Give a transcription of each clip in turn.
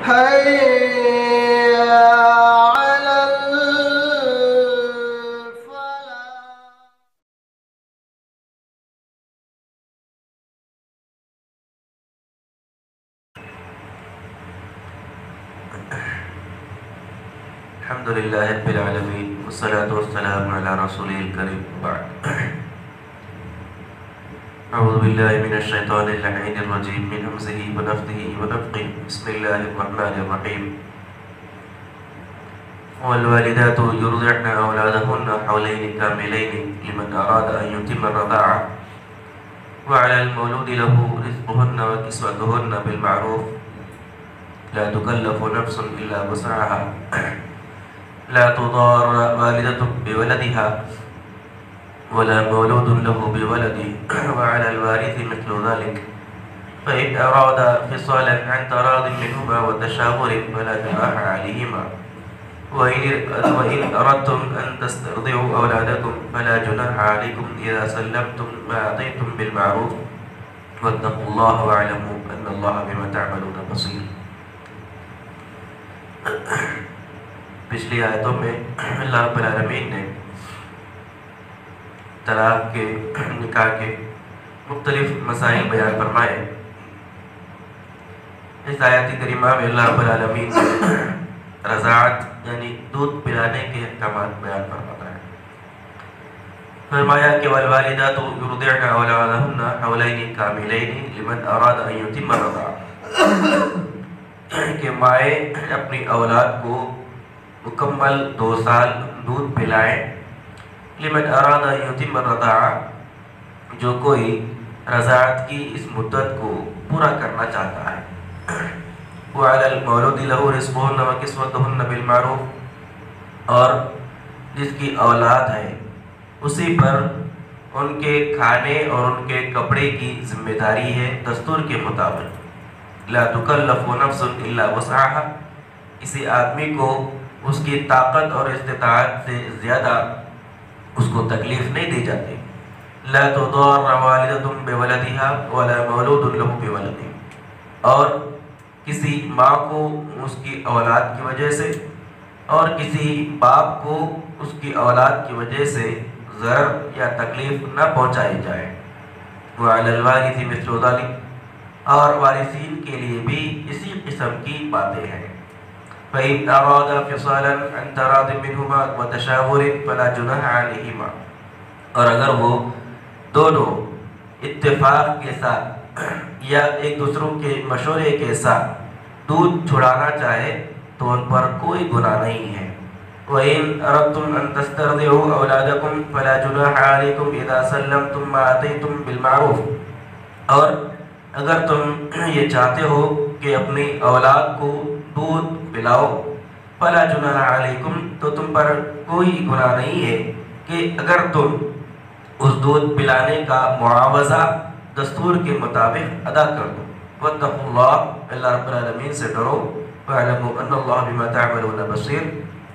حي على الفلاح. الحمد لله رب العالمين والصلاة والسلام على رسوله الكريم بعد. أعوذ بالله من الشيطان اللعين الرجيم من همزه ونفثه ونفخه. بسم الله الرحمن الرحيم. والوالدات يرضعن أولادهن حولين كاملين لمن أراد أن يتم الرضاعة وعلى المولود له رزقهن وكسوتهن بالمعروف لا تكلف نفس إلا وسعها لا تضار والدة بولدها ولا مولود له بولده وعلى الوارث مثل ذلك فإن أرادا فصالا عن تراض منهما وتشاور فلا جناح عليهما وإن أردتم أن تسترضعوا أولادكم فلا جناح عليكم إذا سلمتم ما أعطيتم بالمعروف واتقوا الله واعلموا أن الله بما تعملون بصير. پچھلی آیتوں میں اللہ رب العالمین نے طلاق کے نکاح کے مختلف مسائل بیان فرمائے. اس آیت کریمہ میں اللہ رب العالمین رضاعت یعنی دودھ پلانے کے احکامات بیان فرماتا ہے. فرمایا کہ والوالدات یرضعن اولادهن حولین کاملین لمن اراد ان یتم الرضاعة، کہ مائیں اپنی اولاد کو مکمل 2 سال دودھ پلائیں. لمن اراد ان یتم الرضاعة، جو کوئی رضاعت کی اس مدت کو پورا کرنا چاہتا ہے. وعلى المولود له رزقهن وكسوتهن بالمعروف، اور جس کی اولاد ہے اسی پر ان کے کھانے اور ان کے کپڑے کی ذمہ داری ہے دستور کے مطابق. لا تکلف نفس الا وسعها، کسی آدمی کو اس کی طاقت اور استطاعت سے زیادہ اس کو تکلیف نہیں دی جاتی. لا تضار والدة بولدها ولا مولود له بولده، اور کسی ماں کو اس کی اولاد کی وجہ سے اور کسی باپ کو اس کی اولاد کی وجہ سے ضرر یا تکلیف نہ پہنچائی جائے. وعلى الوارث مثل ذلك، اور وارثین کے لیے بھی اسی قسم کی باتیں ہیں. فإن أرادا فصالا عن تراض منهما وتشاور فلا جناح عليهما، اور اگر وہ دونوں اتفاق کے ساتھ یا ایک دوسروں کے مشورے کے ساتھ دودھ چھڑانا چاہے تو ان پر کوئی گناہ نہیں ہے. وَإِنْ أَرَدْتُمْ أَنْ تَسْتَرْضِعُوا أَوْلَادَكُمْ فَلَا جُنَاحَ عَلَيْكُمْ إِذَا سَلَّمْتُمْ مَا آتَيْتُمْ بِالْمَعْرُوفِ، اور اگر تم یہ چاہتے ہو کہ اپنی اولاد کو دودھ پلاؤ فَلَا جُنَاحَ عَلَيْكُمْ، تو تم پر کوئی گناہ نہیں ہے کہ اگر تم اس دودھ پلانے کا معاوضہ دستور کے مطابق ادا کر دو. واتقوا اللہ، اللہ رب العالمین سے ڈرو. وَاعْلَمُوا أَنَّ اللَّهَ بِمَا تَعْمَلُونَ بَصِيرٌ،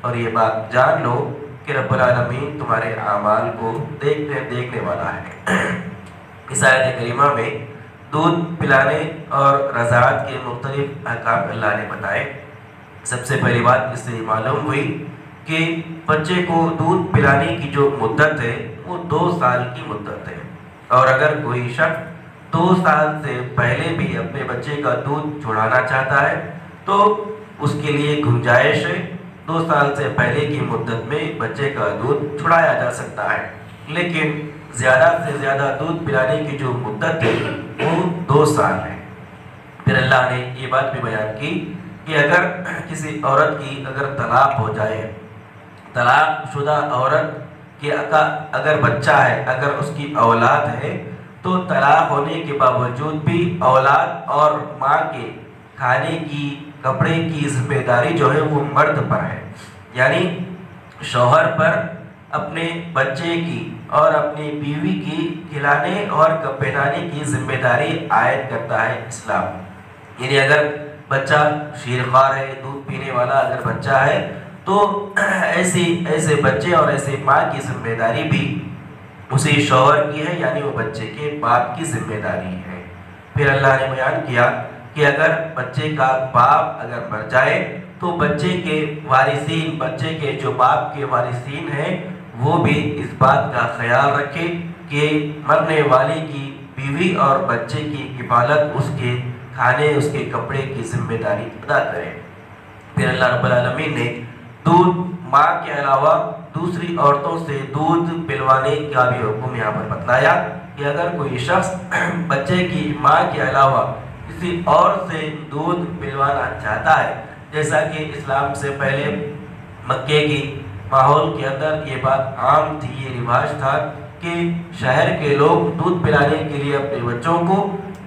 اور یہ بات جان لو کہ رب العالمین تمہارے اعمال کو دیکھنے والا ہے. اس آیت کریمہ میں دودھ پلانے اور رضاعت کے مختلف احکام اللہ نے بتائے. سب سے پہلی بات اس سے معلوم ہوئی کہ بچے کو دودھ پلانے کی جو مدت ہے وہ 2 سال کی مدت ہے، اور اگر کوئی شخص 2 سال سے پہلے بھی اپنے بچے کا دودھ چھڑانا چاہتا ہے تو اس کے لیے گنجائش ہے. 2 سال سے پہلے کی مدت میں بچے کا دودھ چھڑایا جا سکتا ہے، لیکن زیادہ سے زیادہ دودھ پلانے کی جو مدت ہے وہ 2 سال ہے. پھر اللہ نے یہ بات بھی بیان کی کہ اگر کسی عورت کی اگر طلاق ہو جائے، طلاق شدہ عورت کہ اگر بچہ ہے، اگر اس کی اولاد ہے، تو طلاق ہونے کے باوجود بھی اولاد اور ماں کے کھانے کی کپڑے کی ذمہ داری جو ہے وہ مرد پر ہے. یعنی شوہر پر اپنے بچے کی اور اپنی بیوی کی کھلانے اور پہنانے کی ذمہ داری عائد کرتا ہے اسلام. یعنی اگر بچہ شیرخوار ہے، دودھ پینے والا اگر بچہ ہے تو ایسے بچے اور ایسے ماں کی ذمہ داری بھی اسی شوہر کی ہے، یعنی وہ بچے کے باپ کی ذمہ داری ہے. پھر اللہ نے بیان کیا کہ کہ اگر بچے کا باپ اگر مر جائے تو بچے کے وارثین، بچے کے جو باپ کے وارثین ہیں وہ بھی اس بات کا خیال رکھے کہ مرنے والے کی بیوی اور بچے کی کفالت، اس کے کھانے، اس کے کپڑے کی ذمہ داری ادا کرے۔ پھر اللہ رب العالمین نے دودھ ماں کے علاوہ دوسری عورتوں سے دودھ پلوانے کا بھی حکم یہاں پر بتلایا کہ اگر کوئی شخص بچے کی ماں کے علاوہ کسی اور سے دودھ پلوانا چاہتا ہے، جیسا کہ اسلام سے پہلے مکے کی ماحول کے اندر یہ بات عام تھی، یہ رواج تھا کہ شہر کے لوگ دودھ پلانے کے لیے اپنے بچوں کو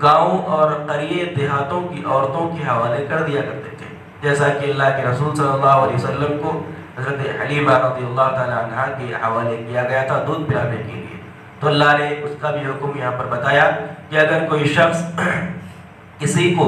گاؤں اور قریے دیہاتوں کی عورتوں کے حوالے کر دیا کرتے تھے، جیسا کہ اللہ کے رسول صلی اللہ علیہ وسلم کو حضرت حلیمہ رضی اللہ تعالی عنہا کے حوالے کیا گیا تھا دودھ پلانے کے لیے۔ تو اللہ نے اس کا بھی حکم یہاں پر بتایا کہ اگر کوئی شخص کسی کو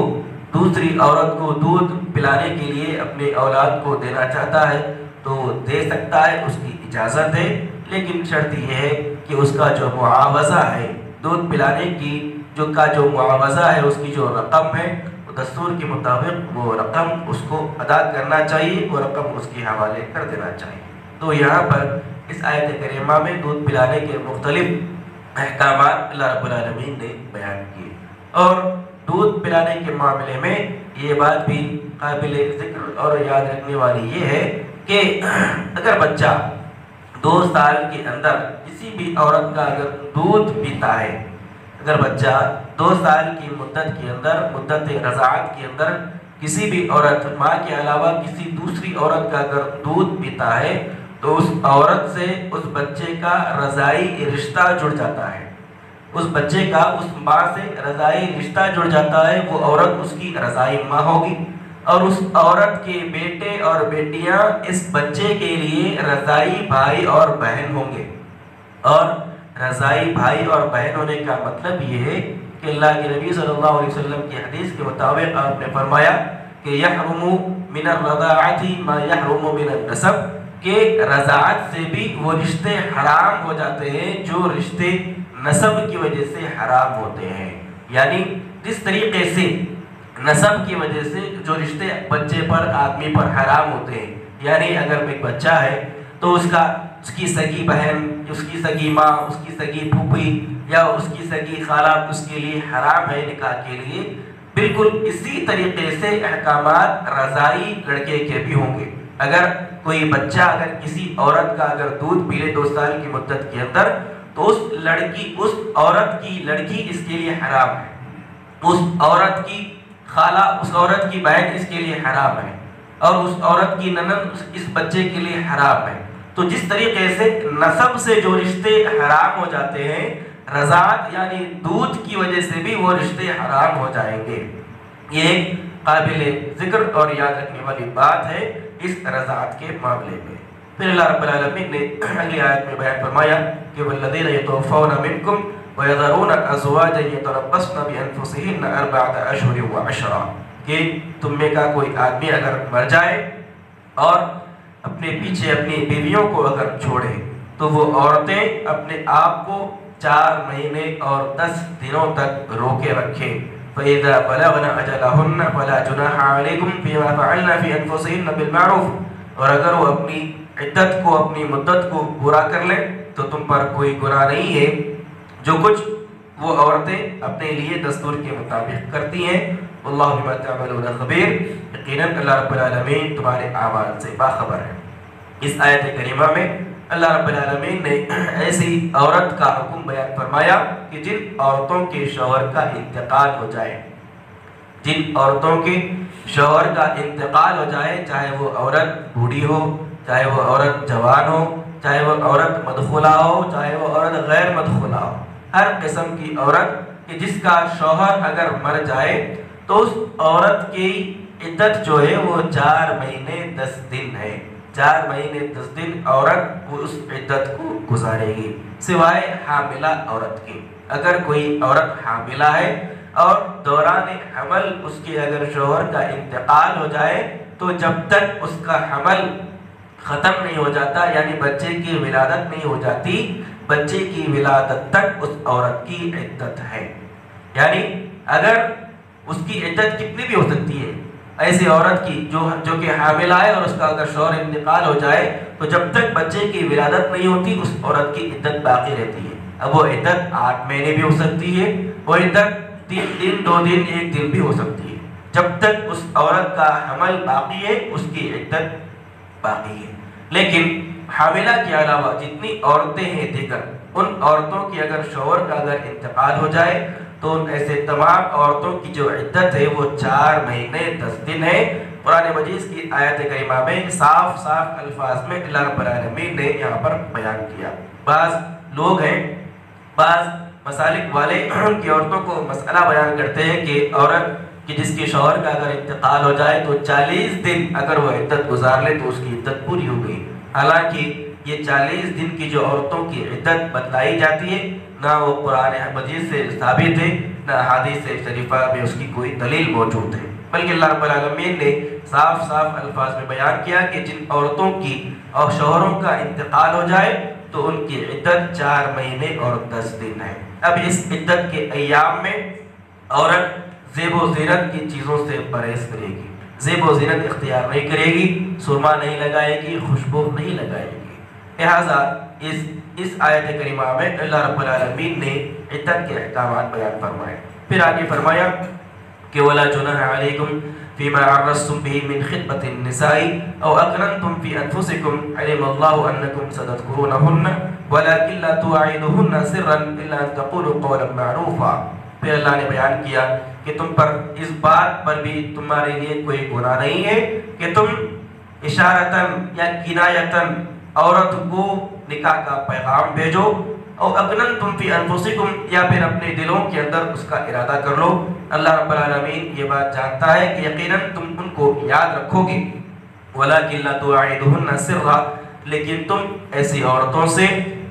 دوسری عورت کو دودھ پلانے کے لیے اپنے اولاد کو دینا چاہتا ہے تو دے سکتا ہے، اس کی اجازت ہے، لیکن شرط یہ ہے کہ اس کا جو معاوضہ ہے دودھ پلانے کی جو معاوضہ ہے، اس کی جو رقم ہے، وہ دستور کے مطابق وہ رقم اس کو ادا کرنا چاہیے، وہ رقم اس کے حوالے کر دینا چاہیے۔ تو یہاں پر اس آیت کریمہ میں دودھ پلانے کے مختلف احکامات اللہ رب العالمین نے بیان کیے، اور دودھ پلانے کے معاملے میں یہ بات بھی قابل ذکر اور یاد رکھنے والی یہ ہے کہ اگر بچہ 2 سال کے اندر کسی بھی عورت کا اگر دودھ پیتا ہے، اگر بچہ 2 سال کی مدت کے اندر، مدت رضاعت کے اندر کسی بھی عورت ماں کے علاوہ کسی دوسری عورت کا اگر دودھ پیتا ہے تو اس عورت سے اس بچے کا رضاعی رشتہ جڑ جاتا ہے، اس بچے کا اس ماں سے رضاعی رشتہ جڑ جاتا ہے، وہ عورت اس کی رضاعی ماں ہوگی، اور اس عورت کے بیٹے اور بیٹیاں اس بچے کے لیے رضاعی بھائی اور بہن ہوں گے۔ اور رضاعی بھائی اور بہن ہونے کا مطلب یہ ہے کہ اللہ کے نبی صلی اللہ علیہ وسلم کی حدیث کے مطابق آپ نے فرمایا کہ یحرم من الرضاعۃ ما یحرم من النسب، کہ رضاعت سے بھی وہ رشتے حرام ہو جاتے ہیں جو رشتے نسب کی وجہ سے حرام ہوتے ہیں۔ یعنی جس طریقے سے نسب کی وجہ سے جو رشتے بچے پر، آدمی پر حرام ہوتے ہیں، یعنی اگر ایک بچہ ہے تو اس کی سگی بہن، اس کی سگی ماں، اس کی سگی پھوپھی یا اس کی سگی خالہ اس کے لیے حرام ہے نکاح کے لیے، بالکل اسی طریقے سے احکامات رضاعی لڑکے کے بھی ہوں گے۔ اگر کوئی بچہ اگر کسی عورت کا اگر دودھ پی لے 2 سال کی مدت کے اندر تو اس عورت کی لڑکی اس کے لیے حرام ہے، اس عورت کی خالہ، اس عورت کی بہن اس کے لیے حرام ہے، اور اس عورت کی نند اس بچے کے لیے حرام ہے۔ تو جس طریقے سے نسب سے جو رشتے حرام ہو جاتے ہیں، رضاعت یعنی دودھ کی وجہ سے بھی وہ رشتے حرام ہو جائیں گے۔ یہ قابل ذکر اور یاد رکھنے والی بات ہے اس رضاعت کے معاملے میں۔ پھر اللہ رب العالمین نے اگلی آیت میں بیان فرمایا کہ والذین یتوفون منکم وَيَذَرُونَ أَزْوَاجًا يَتَرَبَّصْنَ بِأَنفُسِهِنَّ 4 أَشْهُرٍ و10 کہ تم میں کا کوئی آدمی اگر مر جائے اور اپنے پیچھے اپنی بیویوں کو اگر چھوڑے تو وہ عورتیں اپنے آپ کو 4 مہینے اور 10 دنوں تک روکے رکھیں۔ فَإِذَا بَلَغْنَ أَجَلَهُنَّ فَلَا جُنَاحَ عَلَيْكُمْ فِيمَا فَعَلْنَ فِي أَنفُسِهِنَّ بِالْمَعْرُوفِ، اور اگر وہ اپنی عدت کو، اپنی مدت کو پورا کر لیں تو تم پر کوئی گناہ نہیں ہے جو کچھ وہ عورتیں اپنے لیے دستور کے مطابق کرتی ہیں۔ واللہ بما تعملون خبیر، یقیناً اللہ رب العالمین تمہارے اعمال سے باخبر ہے۔ اس آیت کریمہ میں اللہ رب العالمین نے ایسی عورت کا حکم بیان فرمایا کہ جن عورتوں کے شوہر کا انتقال ہو جائے، جن عورتوں کے شوہر کا انتقال ہو جائے، چاہے وہ عورت بوڑھی ہو، چاہے وہ عورت جوان ہو، چاہے وہ عورت مدخولہ ہو، چاہے وہ عورت غیر مدخولہ ہو، ہر قسم کی عورت کہ جس کا شوہر اگر مر جائے تو اس عورت کی عدت جو ہے وہ 4 مہینے 10 دن ہے۔ 4 مہینے 10 دن عورت وہ اس عدت کو گزارے گی، سوائے حاملہ عورت کی۔ اگر کوئی عورت حاملہ ہے اور دوران حمل اس کے اگر شوہر کا انتقال ہو جائے تو جب تک اس کا حمل ختم نہیں ہو جاتا، یعنی بچے کی ولادت نہیں ہو جاتی، بچے کی ولادت تک اس عورت کی عدت ہے۔ یعنی اگر اس کی عدت کتنی بھی ہو سکتی ہے. ایسی عورت کی جو کہ حاملہ ہے اور اس کا اگر شوہر انتقال ہو جائے تو جب تک بچے کی ولادت نہیں ہوتی اس عورت کی عدت باقی رہتی ہے. اب وہ عدت 8 مہینے بھی ہو سکتی ہے, وہ عدت 3 دن 2 دن 1 دن بھی ہو سکتی ہے. جب تک اس عورت کا حمل باقی ہے اس کی عدت باقی ہے. لیکن حاملہ کے علاوہ جتنی عورتیں ہیں دیگر, ان عورتوں کی اگر شوہر کا اگر انتقال ہو جائے تو ان ایسے تمام عورتوں کی جو عدت ہے وہ 4 مہینے 10 دن ہے. قرآن مجید کی آیت کریمہ میں صاف صاف الفاظ میں اللہ رب العالمین نے یہاں پر بیان کیا. بعض لوگ ہیں, بعض مسالک والے کی عورتوں کو مسئلہ بیان کرتے ہیں کہ عورت کہ جس کے شوہر کا اگر انتقال ہو جائے تو 40 دن اگر وہ عدت گزار لے تو اس کی عدت پوری ہو گئی. حالانکہ یہ 40 دن کی جو عورتوں کی عدت بتلائی جاتی ہے نہ وہ قرآن مجید سے ثابت ہے نہ حدیث شریفہ میں اس کی کوئی دلیل موجود ہے, بلکہ اللہ رب العالمین نے صاف صاف الفاظ میں بیان کیا کہ جن عورتوں کی اور شوہروں کا انتقال ہو جائے تو ان کی عدت 4 مہینے اور 10 دن ہے. اب اس عدت کے ایام میں عورت زیب و زینت کی چیزوں سے پرہیز کرے گی, زیب و زینت اختیار نہیں کرے گی, سرما نہیں لگائے گی, خوشبو نہیں لگائے گی. لہٰذا اس آیت کریمہ میں اللہ رب العالمین نے عدت کے احکامات بیان فرمائے. پھر آگے فرمایا کہ وَلَا جُنَاحَ عَلَيْكُمْ فِيمَا عَرَّضْتُمْ بِهِ مِنْ خِطْبَةِ النِّسَاءِ أَوْ أَكْنَنْتُمْ فِي أَنفُسِكُمْ عَلِمَ اللَّهُ أَنَّكُمْ سَتَذْكُرُونَهُنَّ وَلَكِنْ لَا تُوَاعِدُوهُنَّ سِرًّا إِلَّا أَن تَقُولُوا قَوْلًا مَّعْرُوفًا. پھر اللہ نے بیان کیا کہ تم پر اس بات پر بھی تمہارے لیے کوئی گناہ نہیں ہے کہ تم اشارتاً یا کنایتاً عورت کو نکاح کا پیغام بھیجو, اور اکننتم فی انفسکم یا پھر اپنے دلوں کے اندر اس کا ارادہ کر لو. اللہ رب العالمین یہ بات جانتا ہے کہ یقیناً تم ان کو یاد رکھو گے. وَلَكِنْ لَا تُوَاعِدُوهُنَّ سِرًّا, لیکن تم ایسی عورتوں سے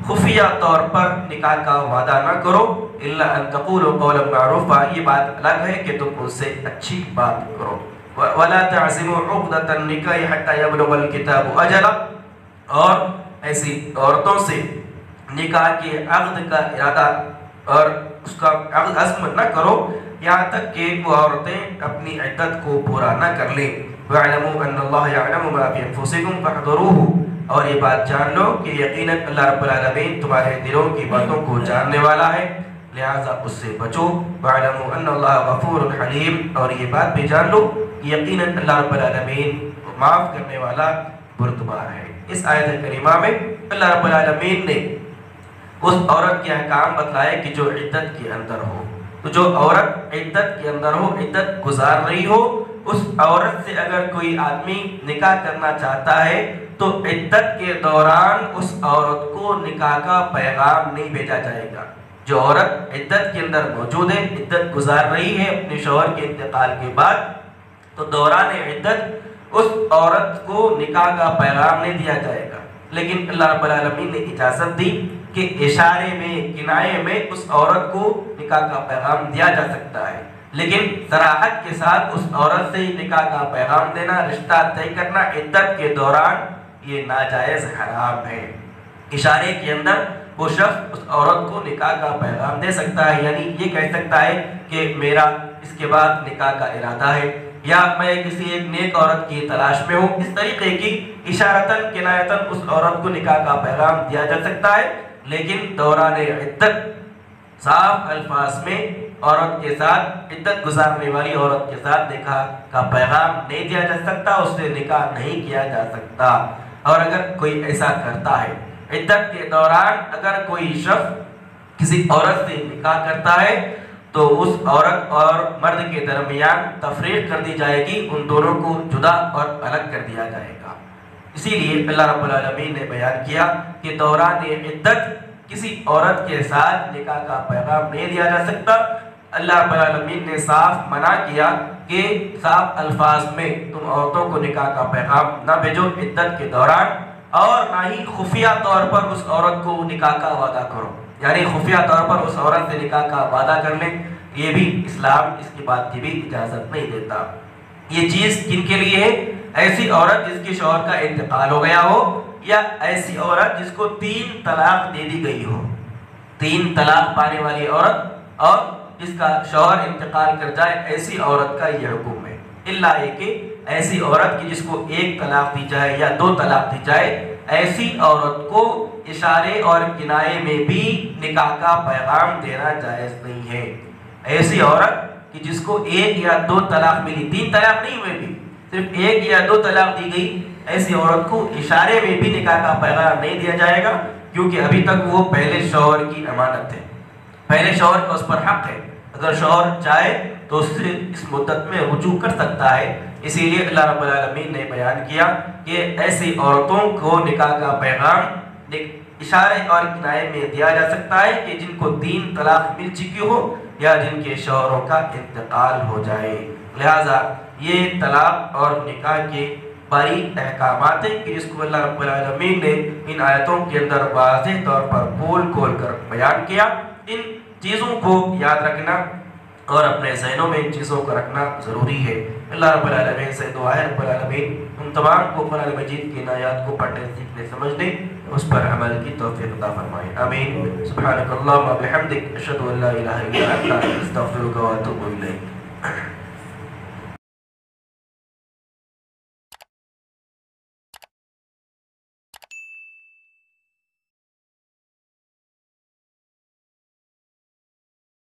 خفیہ طور پر نکاح کا وعدہ نہ کرو. إِلَّا أَن تَقُولُوا قَوْلًا مَّعْرُوفًا, یہ بات الگ ہے کہ تم ان سے اچھی بات کرو. وَلَا تَعْزِمُوا عُقْدَةَ النِّكَاحِ حَتَّى يَبْلُغَ الْكِتَابُ أَجَلَهُ, اور ایسی عورتوں سے نکاح کے عقد کا ارادہ اور اس کا عزم نہ کرو یہاں تک کہ وہ عورتیں اپنی عدت کو پورا نہ کر لیں. وَاعْلَمُوا أَنَّ اللَّهَ يَعْلَمُ مَا فِي أَنفُسِكُمْ فَاحْذَرُوهُ, اور یہ بات جان لو کہ یقیناً اللہ رب العالمین تمہارے دلوں کی باتوں کو جاننے والا ہے, لہٰذا اس سے بچو. وَاعْلَمُوا أَنَّ اللَّهَ غَفُورٌ حَلِيمٌ, اور یہ بات بھی جان لو یقیناً اللہ رب العالمین معاف کرنے والا بردبار ہے. اس آیت کریمہ میں اللہ رب العالمین نے اس عورت کے احکام بتلائے کہ جو عدت کے اندر ہو, تو جو عورت عدت کے اندر ہو, عدت گزار رہی ہو, اس عورت سے اگر کوئی آدمی نکاح کرنا چاہتا ہے تو عدت کے دوران اس عورت کو نکاح کا پیغام نہیں بھیجا جائے گا. جو عورت عدت کے اندر موجود ہے, عدت گزار رہی ہے اپنے شوہر کے انتقال کے بعد, تو دوران عدت اس عورت کو نکاح کا پیغام نہیں دیا جائے گا. لیکن اللہ رب العالمین نے اجازت دی کہ اشارے میں, کنایے میں اس عورت کو نکاح کا پیغام دیا جا سکتا ہے, لیکن صراحت کے ساتھ اس عورت سے نکاح کا پیغام دینا, رشتہ طے کرنا عدت کے دوران یہ ناجائز حرام ہے. اشارے کے اندر وہ شخص اس عورت کو نکاح کا پیغام دے سکتا ہے, یعنی یہ کہہ سکتا ہے کہ میرا اس کے بعد نکاح کا ارادہ ہے, یا میں کسی ایک نیک عورت کی تلاش میں ہوں. اس طریقے کی اشارتاً کنایتاً اس عورت کو نکاح کا پیغام دیا جا سکتا ہے, لیکن دوران عدت صاف الفاظ میں عورت کے ساتھ, عدت گزارنے والی عورت کے ساتھ نکاح کا پیغام نہیں دیا جا سکتا, اس سے نکاح نہیں کیا جا سکتا. اور اگر کوئی ایسا کرتا ہے, عدت کے دوران اگر کوئی شخص کسی عورت سے نکاح کرتا ہے تو اس عورت اور مرد کے درمیان تفریق کر دی جائے گی, ان دونوں کو جدا اور الگ کر دیا جائے گا. اسی لیے اللہ رب العالمین نے بیان کیا کہ دوران عدت کسی عورت کے ساتھ نکاح کا پیغام نہیں دیا جا سکتا. اللہ رب العالمین نے صاف منع کیا کہ صاف الفاظ میں تم عورتوں کو نکاح کا پیغام نہ بھیجو عدت کے دوران, اور نہ ہی خفیہ طور پر اس عورت کو نکاح کا وعدہ کرو, یعنی خفیہ طور پر اس عورت سے نکاح کا وعدہ کر لیں. یہ بھی اسلام اس کی بات کی بھی اجازت نہیں دیتا. یہ چیز کن کے لیے ہے؟ ایسی عورت جس کے شوہر کا انتقال ہو گیا ہو, یا ایسی عورت جس کو 3 طلاق دے دی گئی ہو, 3 طلاق پانے والی عورت, اور جس کا شوہر انتقال کر جائے ایسی عورت کا یہ حکم ہے، الا یہ کہ ایسی عورت کی جس کو ایک طلاق دی جائے یا 2 طلاق دی جائے، ایسی عورت کو اشارے اور کنائے میں بھی نکاح کا پیغام دینا جائز نہیں ہے۔ ایسی عورت کہ جس کو 1 یا 2 طلاق ملی، 3 طلاق نہیں ہوئے بھی، صرف 1 یا 2 طلاق دی گئی، ایسی عورت کو اشارے میں بھی نکاح کا پیغام نہیں دیا جائے گا، کیونکہ ابھی تک وہ پہلے شوہر کی امانت ہے، پہلے شوہر کا اس پر حق ہے۔ اگر شوہر چاہے تو اس سے اس مدت میں رجوع کر سکتا ہے۔ اسی لیے اللہ رب العالمین نے بیان کیا کہ ایسی عورتوں کو نکاح کا پیغام اشارے اور کنائے میں دیا جا سکتا ہے کہ جن کو 3 طلاق مل چکی ہو یا جن کے شوہروں کا انتقال ہو جائے۔ لہذا یہ طلاق اور نکاح کے باریک احکامات ہیں کہ جس کو اللہ رب العالمین نے ان آیتوں کے اندر واضح طور پر کھول کر بیان کیا۔ ان چیزوں کو یاد رکھنا اور اپنے ذہنوں میں ان چیزوں کو رکھنا ضروری ہے۔ اللہ رب العالمین سے دعا ہے رب العالمین ہم تمام کو قرآن مجید کی آیات کو پڑھنے سیکھنے سمجھنے اس پر عمل کی توفیق عطا فرمائے، آمین۔ سبحانک اللہم و بحمدک، اشہد ان لا الہ الا انت، استغفرک و اتوب الیک۔